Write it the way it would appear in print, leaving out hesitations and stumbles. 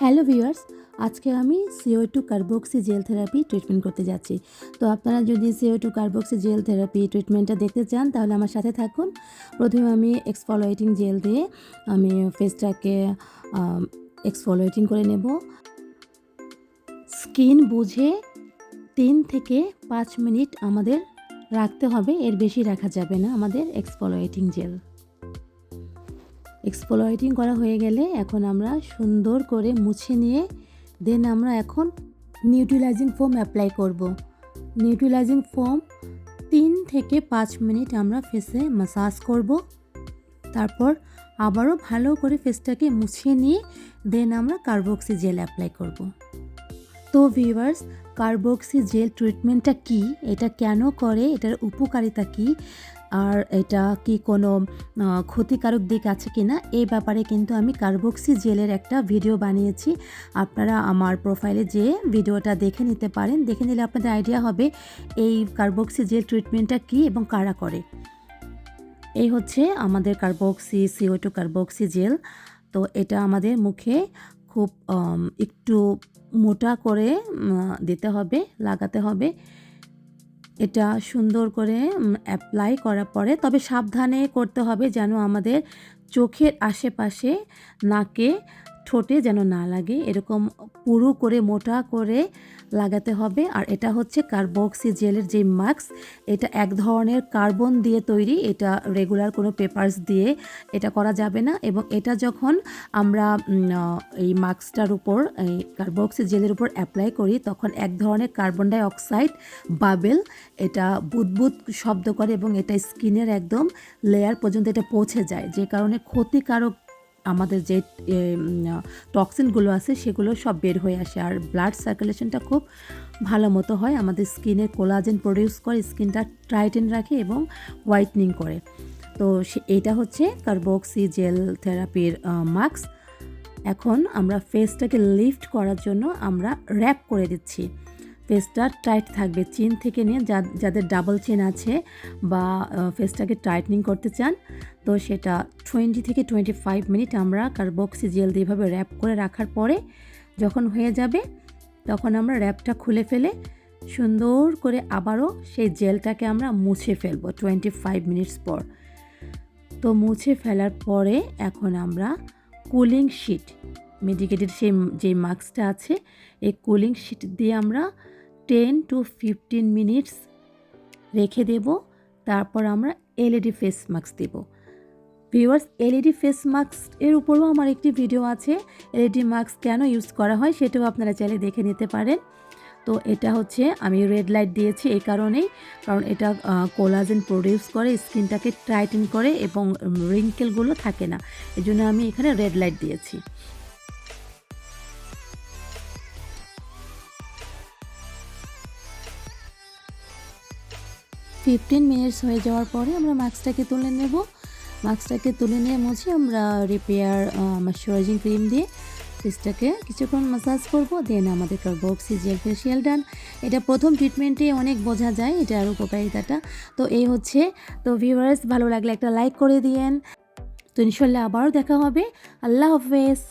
Hello viewers, আজকে আমি CO2 carboxy jail therapy treatment করতে যাচ্ছি। তো আপনারা যদি CO2 কার্বক্সি জেল থেরাপি ট্রিটমেন্টটা দেখতে চান তাহলে আমার সাথে থাকুন। প্রথমে আমি এক্সফোলিয়েটিং জেল দিয়ে আমি ফেসটাকে এক্সফোলিয়েটিং করে নেব। স্কিন বুঝে 3 থেকে 5 মিনিট আমাদের রাখতে হবে, এর বেশি রাখা যাবে না আমাদের এক্সফোলিয়েটিং জেল। এক্সফোলিয়েটিং করা হয়ে গেলে এখন আমরা সুন্দর করে মুছে নিয়ে দেন আমরা এখন নিউট্রিলাইজিং ফোম অ্যাপ্লাই করব। নিউট্রিলাইজিং ফোম 3 থেকে 5 মিনিট আমরা ফেসে ম্যাসাজ করব। তারপর আবারও ভালো করে ফেসটাকে মুছে নিয়ে দেন আমরা কার্বক্সি জেল অ্যাপ্লাই করব। তো ভিউয়ার্স, কার্বক্সি জেল ট্রিটমেন্টটা কি, এটা কেন করে, এটার উপকারিতা কি, আর এটা কি কোনো ক্ষতিকারক দিক আছে কি না, এই ব্যাপারে কিন্তু আমি কার্বক্সি জেলের একটা ভিডিও বানিয়েছি। আপনারা আমার প্রোফাইলে যেয়ে ভিডিওটা দেখে নিতে পারেন। দেখে নিলে আপনাদের আইডিয়া হবে এই কার্বক্সি জেল ট্রিটমেন্টটা কি এবং কারা করে। এই হচ্ছে আমাদের CO2 কার্বক্সি জেল। তো এটা আমাদের মুখে খুব একটু মোটা করে দিতে হবে, লাগাতে হবে। এটা সুন্দর করে অ্যাপ্লাই করার পরে তবে সাবধানে করতে হবে যেন আমাদের চোখের আশেপাশে, নাকে, ঠোঁটে যেন না লাগে, এরকম পুরু করে মোটা করে লাগাতে হবে। আর এটা হচ্ছে কার্বক্সি জেলের যে মাস্ক, এটা এক ধরনের কার্বন দিয়ে তৈরি, এটা রেগুলার কোনো পেপারস দিয়ে এটা করা যাবে না। এবং এটা যখন আমরা এই মাস্কটার উপর, এই কার্বক্সি জেলের উপর অ্যাপ্লাই করি তখন এক ধরনের কার্বন ডাই অক্সাইড বাবেল এটা বুদবুদ শব্দ করে এবং এটা স্কিনের একদম লেয়ার পর্যন্ত এটা পৌঁছে যায়, যে কারণে ক্ষতিকারক আমাদের যে টক্সিনগুলো আছে সেগুলো সব বের হয়ে আসে। আর ব্লাড সার্কুলেশনটা খুব ভালো মতো হয়, আমাদের স্কিনের কোলাজেন প্রডিউস করে, স্কিনটা টাইটেন রাখে এবং হোয়াইটনিং করে। তো এইটা হচ্ছে কার্বক্সি জেল থেরাপির মাস্ক। এখন আমরা ফেসটাকে লিফট করার জন্য আমরা র্যাপ করে দিচ্ছি। ফেসটা টাইট থাকবে, চিন থেকে নিয়ে যাদের ডাবল চিন আছে বা ফেসটাকে টাইটনিং করতে চান, তো সেটা 20 থেকে 25 মিনিট আমরা কার্বক্সি জেল দিয়ে এভাবে র্যাপ করে রাখার পরে যখন হয়ে যাবে তখন আমরা র্যাপটা খুলে ফেলে সুন্দর করে আবারও সেই জেলটাকে আমরা মুছে ফেলবো 25 মিনিটস পর। তো মুছে ফেলার পরে এখন আমরা কুলিং শিট, মেডিকেটেড যে মাস্কটা আছে এই কুলিং শিট দিয়ে আমরা 10 to 15 মিনিটস রেখে দেব। তারপর আমরা এলইডি ফেস মাস্ক দেব। ভিউয়ার্স, এলইডি ফেস মাস্ক এর উপরও আমার একটি ভিডিও আছে, এলইডি মাস্ক কেন ইউজ করা হয় সেটাও আপনারা চাইলে দেখে নিতে পারেন। তো এটা হচ্ছে আমি রেড লাইট দিয়েছি এই কারণেই, কারণ এটা কোলাজেন প্রডিউস করে, স্কিনটাকে টাইটেন করে এবং রিঙ্কেলগুলো থাকে না, এই জন্য আমি এখানে রেড লাইট দিয়েছি। ফিফটিন মিনিটস হয়ে যাওয়ার পরে আমরা মাস্কটাকে তুলে নেব। মাস্কটাকে তুলে নিয়ে মুছে আমরা রিপেয়ার ময়শ্চারাইজিং ক্রিম দিয়ে ফেসটাকে কিছুক্ষণ ম্যাসাজ করব। দেন আমাদের কার্বক্সি জেল ফেশিয়াল ডান। এটা প্রথম ট্রিটমেন্টে অনেক বোঝা যায় এটার উপকারিতাটা। তো এই হচ্ছে। তো ভিউয়ার্স, ভালো লাগলে একটা লাইক করে দিয়েন। তো ইনশাল্লাহ আবারও দেখা হবে। আল্লাহ হাফেজ।